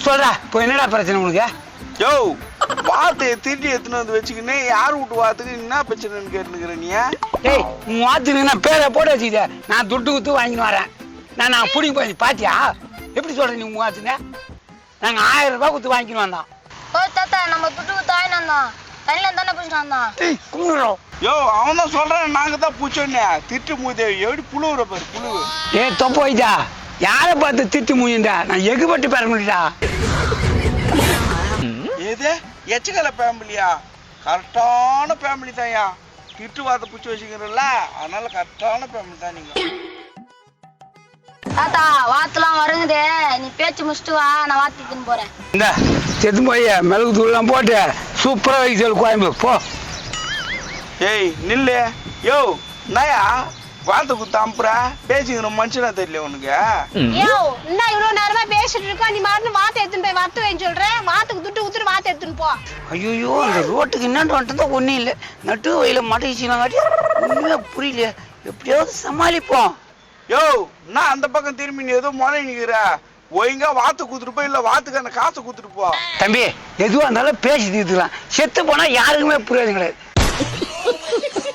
சொல்றா இப்போ என்னடா பிரச்சனை உனக்கு? யோ வாத்தையை திருடி எடுத்துன்னு வந்து வச்சுக்கின்னு யார் வீட்டு வாத்துக்கு என்ன பிரச்சனைன்னு கேட்டுக்கிற நீ? ஏய் உன் வாத்துக்கு நான் பேரை போட்டு வச்சுக்கிட்ட, நான் துட்டு குத்து வாங்கின்னு வரேன். நான் பிடிங்க போய் பாத்தியா எப்படி சொல்றேன் நீ? உன் வாத்துங்க நாங்கள் 1000 ரூபாய் குத்து வாங்கின்னு வந்தோம். ஓ தாத்தா நம்ம துட்டு குத்து வாங்கிட்டு வந்தோம், தண்ணியில தானே பிடிச்சிட்டு வந்தோம். கும்பிடுறோம். யோ அவன் தான் சொல்றான், நாங்க தான் பூச்சோன்னே திட்டு மூதேவி எப்படி புழுவுற பாரு புழுவு. ஏ தொப்ப வைத்தா யாரை பார்த்து திட்டு மூஞ்சிண்டா? நான் எகுபட்டு பெற முடியடா. ஏது எச்சக்கலை ஃபேமிலியா? கரெக்டான ஃபேமிலி தான்யா. திட்டு வார்த்தை பிடிச்சி வச்சுக்கிறல்ல, அதனால கரெக்டான ஃபேமிலி தான் நீங்க. தாத்தா வாத்துலாம் வருங்குதே, நீ பேச்சு முடிச்சுட்டு வா, நான் வாத்திட்டுன்னு போறேன். இந்த செத்து போய் மிளகு தூள்லாம் போட்டு சூப்பரா வைக்க சொல்லு கோயம்பு போ. ஏய் நில்லு. யோ நாயா வார்த்தை குத்து அம்புற பேசிக்கிற மனுஷனா தெரியல உனக்கு? யோ என்ன இவ்வளவு நேரமா பேசிட்டு இருக்கா, நீ மறுபடியும் வாத்தை எடுத்துன்னு போய் வறுத்து வைன்னு சொல்றேன். வாத்துக்கு துட்டு ஊத்துட்டு வாத்தை எடுத்துன்னு போ. ஐயோ அந்த ரோட்டுக்கு என்னன்னு வந்துட்டு ஒன்றும் இல்லை, நட்டு வயல மாட்டேங்கிச்சுனாங்காட்டி ஒன்றுமே புரியல. எப்படியாவது சமாளிப்போம். யோ நான் அந்த பக்கம் திரும்பி நீ ஏதோ முறை நிக்கிற, ஒழுங்கா வாத்து கூத்துட்டு போய் இல்ல வாத்துக்கு அந்த காசை கூத்துட்டு போ. தம்பி எதுவாக இருந்தாலும் பேசி தீர்த்துக்கலாம். செத்து போனா யாருக்குமே புரியாது கிடையாது.